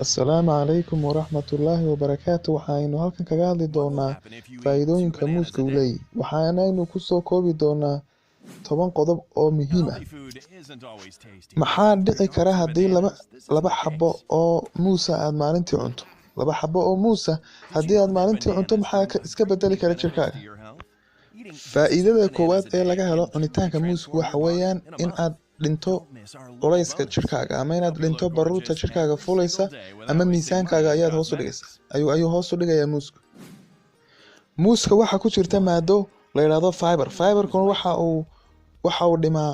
Assalaamu calaykum waraxmatullaahi wabarakaatu. Waxaynu halkan kaga hadli doonaa faa'iidooyinka muuska uu leeyahay. Waxaanaynu ku soo koobi doonaa 10 qodob oo muhiim ah. Maxaa dhici kara haddii laba xabo oo muus ah aad maalintii cunto? Laba xabo oo muus ah haddii aad maalintii cunto maxaa iska bedeli kara jirkaaga? Faa'iidada koowaad ee laga helo cunitaanka muuska waxa weeyaan in aad dhinto culayska jirkaaga ama inaad dhinto baruurta jirkaaga fuulaysa ama miisaankaaga ayaad hoos u dhigaysaa ayuu hoos u dhigayaa muuska. Muuska waxaa ku jirta maado la yiraahdo fiberkuna waxa uu dhimaa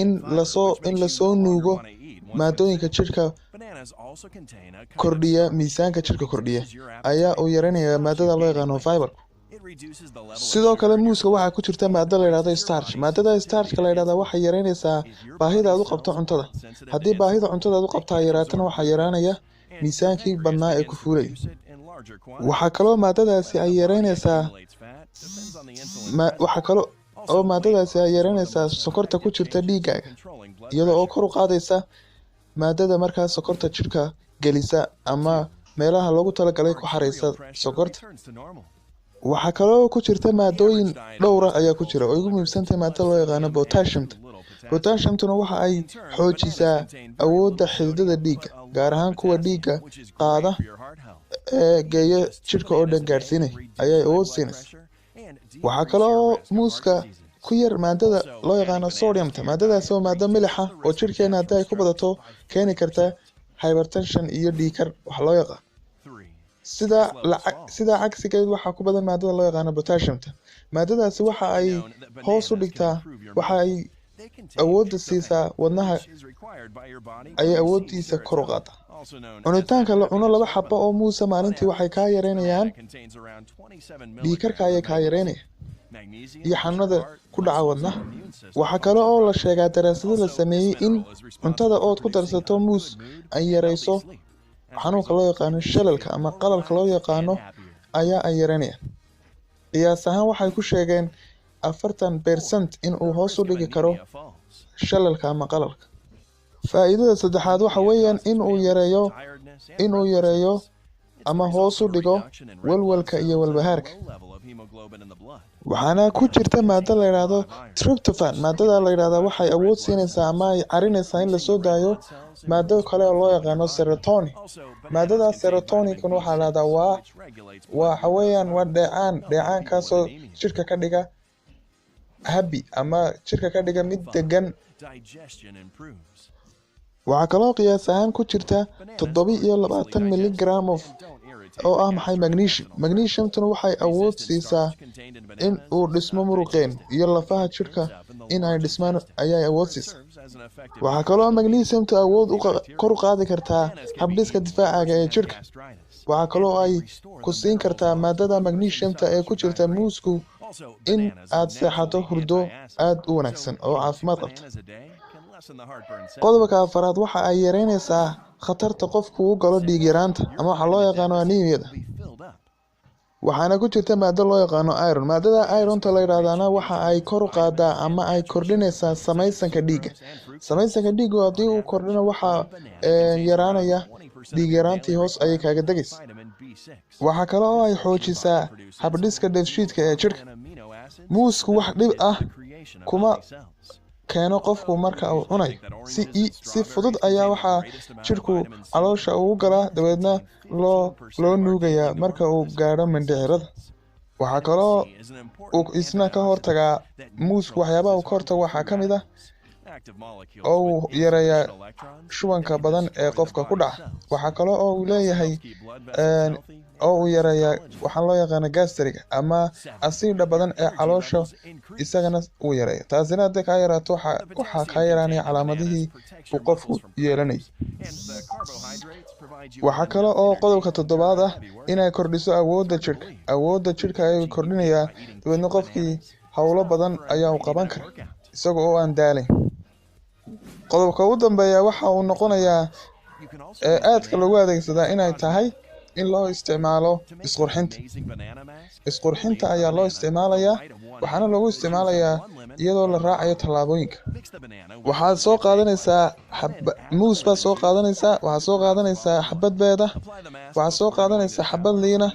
in lasoo nuugo maadooyinka jirka kordhiya miisaanka jirka kordhiya ayaa uu yareynayaa maadada loo yaqaano fiber. Sidoo kale muuska waxaa ku jirta maado la yiraahdo starch. Maadada starchka la yiraahdo waxay yareynaysaa baahida aad u qabto cuntada. Haddii baahida cuntada aad u qabto ay yaraatana waxaa yaraanaya miisaankii badnaa ee ku fuulay. Waxaa kaloo maadadaasi ay yareynaysaa sokorta ku jirta dhiigaaga iyadoo oo kor u qaadaysa maadada markaas sokorta jirka gelisa ama meelaha loogu talagalay ku xareysa sokorta. Waxaa kaloo ku jirta maadooyin dhowr ah ayaa ku jira oo ugu muhiimsantahay maadada loo yaqaano potassiumtuna waxa ay xoojisaa awoodda xididada dhiigga, gaar ahaan kuwa dhiigga qaada ee geeya jirka oo dhan gaarsiinay ayay awood siinaysaa. Waxaa kaloo muuska ku yar maadada loo yaqaano sodiumta. Maadadaasi waa maado milix ah oo jirkeena haddii ay ku badato keeni karta hypertension iyo dhiigkar wax loo yaqaan. Sida cagsigeed waxaa ku badan maadada loo yaqaano potassiumta. Maadadaasi waxa ay hoos u dhigtaa waxa ay awoodda siisaa wadnaha ayay awooddiisa kor u qaadaa. Cunitaanka la cuno laba xabo oo muusa maalintii waxay kaa yareynayaan dhiigkarka ayay kaa yareynayaan iyo xanuunada ku dhaca wadnaha. Waxaa kale oo la sheegaa daraasado la sameeyey in cuntada ood ku darsato muus ay yareyso xanuunka loo yaqaano shalalka ama qalalka loo yaqaano ayaa ay yareynayaan. Qiyaas ahaan waxay ku sheegeen 40% in uu hoos u dhigi karo shalalka ama qalalka. Faa'iidada saddexaad waxa weeyaan in uu yareeyo ama hoos u dhigo walwalka iyo walbahaarka. Waxaana ku jirta maado la yiraahdo tryptophan. Maadada la yiraahdo waxay awood siinaysaa ama ay carinaysaa in la soo daayo maado kale oo loo yaqaano serotonin. Maadada serotonin-kuna waxa la yiraahdaa waa dheecaankaasoo jirka ka dhiga happy ama jirka ka dhiga mid degan. Waxaa kaloo qiyaas ahaan ku jirta 27 milligram oo ah magnesiumtuna waxay awood siisaa in uu dhismo muruqeen iyo lafaha jirka in ay dhismaan ayay awood siisaa. Waxaa kaloo magnesiumtu awood kor u qaadi kartaa habdhiska difaacaga ee jirka. Waxaa kaloo ay ku siin kartaa maadada magnesiumta ee ku jirta muusku in aad seexato hurdo aad u wanaagsan oo caafimaad qabta. Qodobka afaraad waxa ay yareynaysaa khatarta qofku u galo dhiig yaraanta ama waxa loo yaqaano anemiyada. Waxaana ku jirta maado loo yaqaano iron. Maadada ironta la yiraahdana waxa ay kor u qaadaa ama ay kordhinaysaa samaysanka dhiigga. Samaysanka dhiiggu haddii uu kordhino waxa yaraanaya dhiig yaraantii hoos ayay kaaga degaysaa. Waxaa kale oo ay xoojisaa habdhiska dheefshiidka ee jirka. Muusku wax dhib ah kuma keeno qofku marka uu cunayo. Si fudud ayaa waxaa jirku caloosha ugu galaa dabeedna loo nuugayaa marka uu gaadho mindhicirada. Waxaa kaloo uu isna ka hortagaa muusku waxyaabaha uu ka hortago waxaa ka mid ah oo uu yareeyaa shubanka badan ee qofka ku dhaca. Waxaa kaloo oo uu leeyahay oo uu yareeyaa waxaan loo yaqaano gastriga ama asiidha badan ee caloosha isagana uu yareeyo. Taasina haddii kaa yaraato waxaa kaa yaraanaya calaamadihii uu qofku yeelanayay. Waxaa kale oo qodobka toddobaad ah inay kordhiso awoodda jirka. Awoodda jirka ayay kordhinayaa dabeedna qofkii hawlo badan ayaa u qaban kara isaga oo aan daalayn. Qodobka ugu dambeeya waxa uu noqonayaa aadka lagu adeegsadaa inay tahay in loo isticmaalo isqurxinta. Isqurxinta ayaa loo isticmaalayaa, waxaana lagu isticmaalayaa iyadoo la raacayo tallaabooyinka. Waxaad soo qaadanaysaa muus baad soo qaadanaysaa, waxaad soo qaadanaysaa xabad beed ah, waxaad soo qaadanaysaa xabad liina,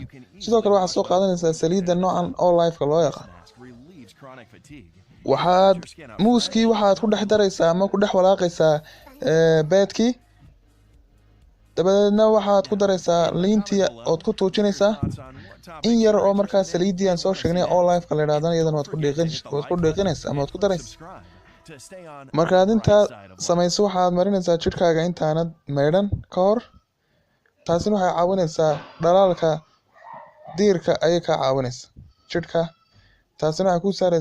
sidoo kale waxaad soo qaadanaysaa saliidda noocan Olive-ka loo yaqaan. Muuskii waxaad ku dhex daraysaa ama ku dhex walaaqaysaa beedkii, dabadeedna waxaad ku daraysaa liintii ood ku tuujinaysaa in yar oo markaa saliiddii aan soo sheegnay Olive-ka la yidhahdana iyadana waad ku dhiiqinaysaa ama waad ku daraysaa. Markaad intaa samayso waxaad marinaysaa jidhkaaga intaanad maydhan ka hor. Taasina waxay caawinaysaa dhalaalka diirka ayay ka caawinaysaa jidhka. Taasina waxay ku saaraysaa